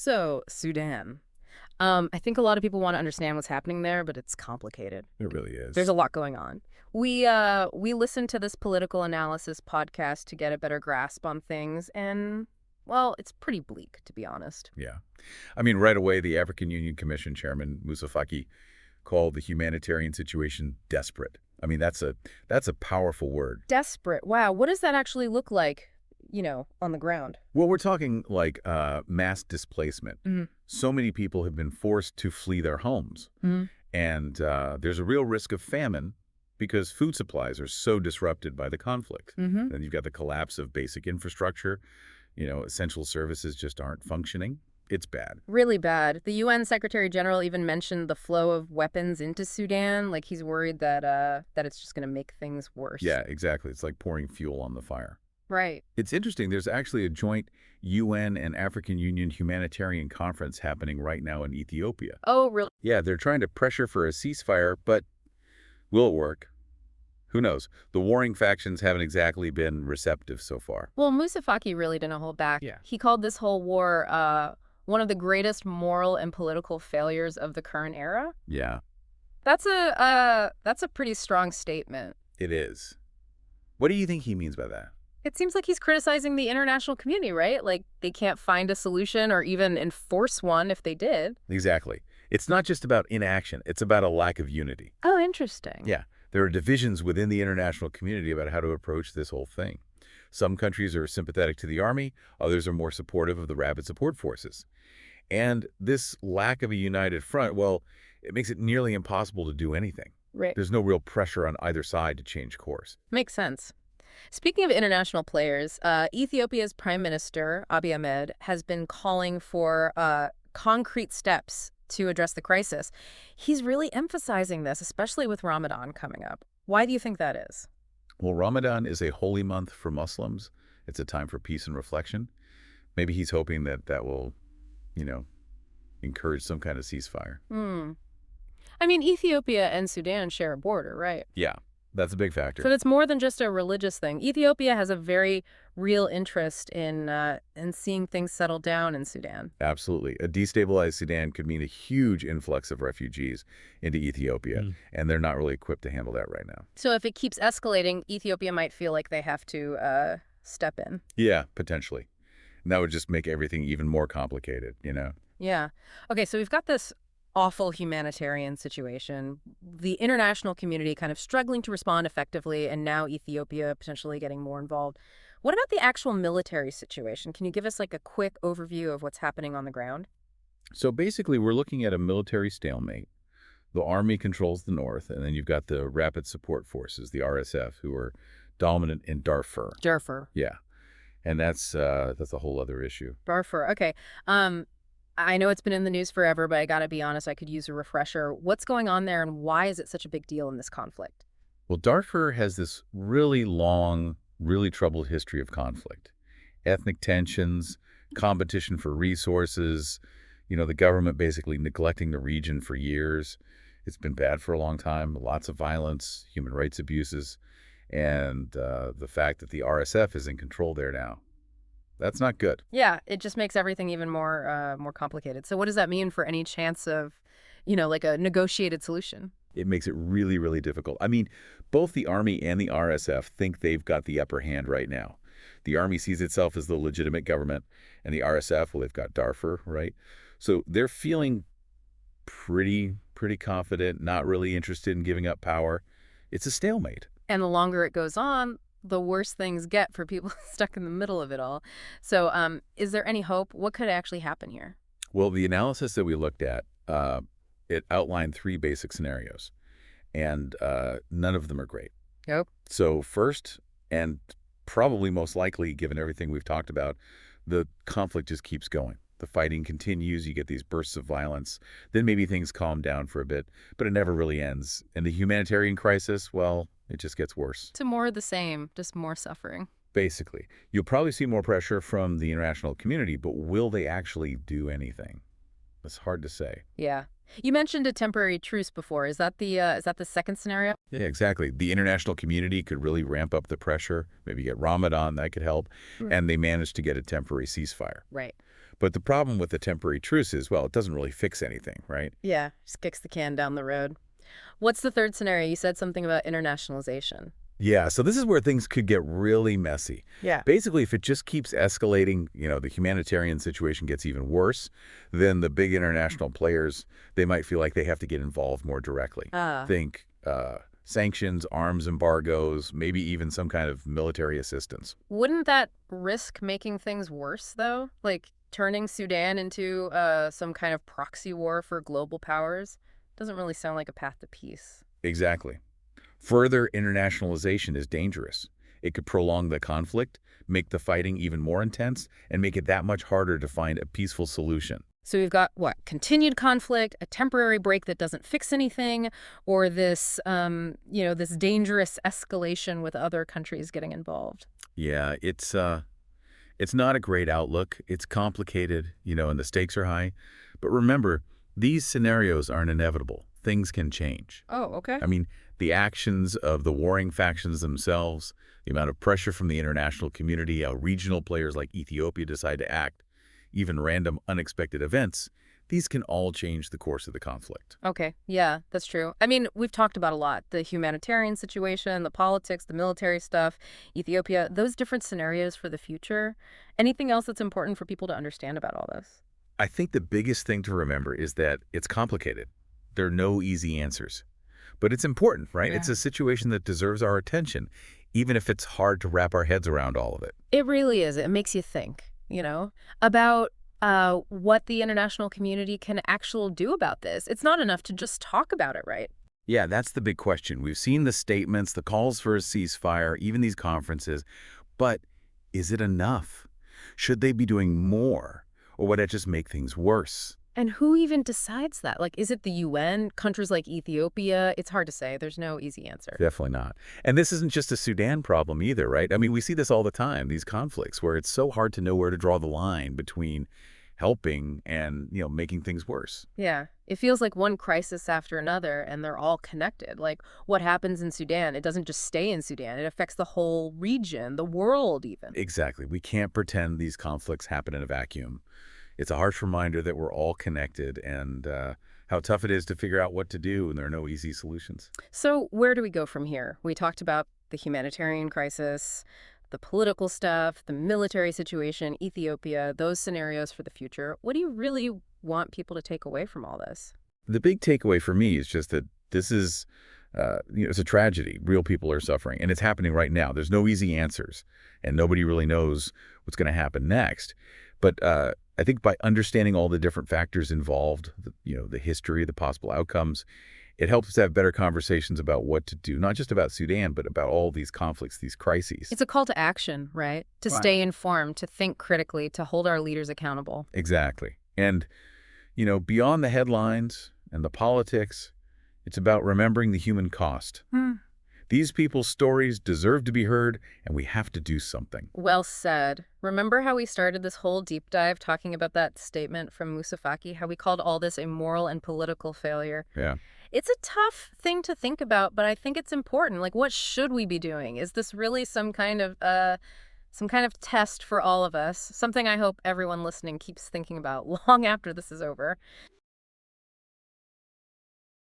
So, Sudan. I think a lot of people want to understand what's happening there, but it's complicated. It really There's is. a lot going on. We listened to this political analysis podcast to get a better grasp on things, and well, it's pretty bleak, to be honest. Yeah. I mean, right away, the African Union Commission Chairman, Musa Faki, called the humanitarian situation desperate. I mean, that's a powerful word. Desperate. Wow, what does that actually look like, on the ground? Well, we're talking like mass displacement. Mm-hmm. So many people have been forced to flee their homes. And there's a real risk of famine because food supplies are so disrupted by the conflict. Mm-hmm. Then you've got the collapse of basic infrastructure. Essential services just aren't functioning. It's bad. Really bad. The UN Secretary General even mentioned the flow of weapons into Sudan. Like he's worried that it's just going to make things worse. Yeah, exactly. It's like pouring fuel on the fire. Right. It's interesting. There's actually a joint UN and African Union humanitarian conference happening right now in Ethiopia. Oh, really? Yeah, they're trying to pressure for a ceasefire, but will it work? Who knows? The warring factions haven't exactly been receptive so far. Well, Musa Faki really didn't hold back. Yeah. He called this whole war one of the greatest moral and political failures of the current era. Yeah, That's a pretty strong statement. it is. What do you think he means by that? It seems like he's criticizing the international community, right? Like they can't find a solution or even enforce one if they did. Exactly. It's not just about inaction. It's about a lack of unity. Oh, interesting. Yeah, there are divisions within the international community about how to approach this whole thing. Some countries are sympathetic to the army. Others are more supportive of the rapid support forces. And this lack of a united front, well, it makes it nearly impossible to do anything. Right. There's no real pressure on either side to change course. Makes sense. Speaking of international players, Ethiopia's Prime Minister, Abiy Ahmed, has been calling for concrete steps to address the crisis. He's really emphasizing this, especially with Ramadan coming up. Why do you think that is? Well, Ramadan is a holy month for Muslims. It's a time for peace and reflection. Maybe he's hoping that that will, you know, encourage some kind of ceasefire. I mean, Ethiopia and Sudan share a border, right? Yeah, that's a big So factor. that's more than just a religious thing. Ethiopia has a very real interest in seeing things settle down in Sudan. Absolutely. A destabilized Sudan could mean a huge influx of refugees into Ethiopia, and they're not really equipped to handle that right now. So if it keeps escalating, Ethiopia might feel like they have to step in. Yeah, potentially. And that would just make everything even more complicated. Yeah. Okay, so we've got this awful humanitarian situation, the international community kind of struggling to respond effectively, and now Ethiopia potentially getting more involved. What about the actual military situation? Can you give us like a quick overview of what's happening on the ground? So basically, we're looking at a military stalemate. The army controls the north, and then you've got the rapid support forces, the RSF, who are dominant in Darfur. Darfur. Yeah, and that's a whole other issue. Darfur. Okay. I know it's been in the news forever, but I gotta be honest, I could use a refresher. What's going on there, and why is it such a big deal in this conflict? Well, Darfur has this really long, really troubled history of conflict. Ethnic tensions, competition for resources, the government basically neglecting the region for years. It's been bad for a long time, lots of violence, human rights abuses, and the fact that the RSF is in control there now. That's not good. Yeah, it just makes everything even more complicated. So what does that mean for any chance of, like a negotiated solution? It makes it really, really difficult. I mean, both the Army and the RSF think they've got the upper hand right now. The Army sees itself as the legitimate government, and the RSF, well, they've got Darfur, right? So they're feeling pretty confident, not really interested in giving up power. It's a stalemate. And the longer it goes on, the worse things get for people stuck in the middle of it all. So is there any hope? What could actually happen here? Well, the analysis that we looked at, it outlined 3 basic scenarios, and none of them are great. Yep. So first, and probably most likely, given everything we've talked about, the conflict just keeps going. The fighting continues, you get these bursts of violence, then maybe things calm down for a bit, but it never really ends. And the humanitarian crisis, well, it just gets worse. To more of the same, just more suffering. Basically, you'll probably see more pressure from the international community, but will they actually do anything? It's hard to say. Yeah. You mentioned a temporary truce before. Is that the second scenario? Yeah, exactly. The international community could really ramp up the pressure, maybe get Ramadan, that could help, and they managed to get a temporary ceasefire. Right. But the problem with the temporary truce is, well, it doesn't really fix anything, right? Yeah, just kicks the can down the road. What's the third scenario? You said something about internationalization. Yeah, so this is where things could get really messy. Yeah. Basically, if it just keeps escalating, the humanitarian situation gets even worse, then the big international players, they might feel like they have to get involved more directly. Ah. Think sanctions, arms embargoes, maybe even some kind of military assistance. Wouldn't that risk making things worse, though? Like turning Sudan into some kind of proxy war for global powers? Doesn't really sound like a path to peace. Exactly. Further internationalization is dangerous. It could prolong the conflict, make the fighting even more intense, and make it that much harder to find a peaceful solution. So we've got what? Continued conflict, a temporary break that doesn't fix anything, or this dangerous escalation with other countries getting involved. Yeah, it's not a great outlook. It's complicated, and the stakes are high. But remember, these scenarios aren't inevitable. Things can change. Oh, okay. I mean, the actions of the warring factions themselves, the amount of pressure from the international community, how regional players like Ethiopia decide to act, even random unexpected events, these can all change the course of the conflict. Okay, yeah, that's true. I mean, we've talked about a lot, the humanitarian situation, the politics, the military stuff, Ethiopia, those different scenarios for the future. Anything else that's important for people to understand about all this? I think the biggest thing to remember is that it's complicated. There are no easy answers. But it's important, right? It's Yeah. a situation that deserves our attention, even if it's hard to wrap our heads around all of it. It really is. It makes you think, about what the international community can actually do about this. It's not enough to just talk about it, right? Yeah, that's the big question. We've seen the statements, the calls for a ceasefire, even these conferences. But is it enough? Should they be doing more? Or would that just make things worse? And who even decides that? Like, is it the UN? Countries like Ethiopia? It's hard to say. There's no easy answer. Definitely not. And this isn't just a Sudan problem either, right? I mean, we see this all the time, these conflicts, where it's so hard to know where to draw the line between helping and, making things worse. Yeah. It feels like one crisis after another, and they're all connected. Like, what happens in Sudan, it doesn't just stay in Sudan. It affects the whole region, the world even. Exactly. We can't pretend these conflicts happen in a vacuum. It's a harsh reminder that we're all connected and how tough it is to figure out what to do, and there are no easy solutions. So where do we go from here? We talked about the humanitarian crisis, the political stuff, the military situation, Ethiopia, those scenarios for the future. What do you really want people to take away from all this? The big takeaway for me is just that this is, it's a tragedy. Real people are suffering, and it's happening right now. There's no easy answers, and nobody really knows what's going to happen next. But I think by understanding all the different factors involved, the history, the possible outcomes, it helps us have better conversations about what to do, not just about Sudan, but about all these conflicts, these crises. It's a call to action, right? To Right. stay informed, to think critically, to hold our leaders accountable. Exactly. And, beyond the headlines and the politics, it's about remembering the human cost. Hmm. These people's stories deserve to be heard, and we have to do something. Well said. Remember how we started this whole deep dive talking about that statement from Musa Faki, how we called all this a moral and political failure? Yeah. It's a tough thing to think about, but I think it's important. Like, what should we be doing? Is this really some kind of test for all of us? Something I hope everyone listening keeps thinking about long after this is over.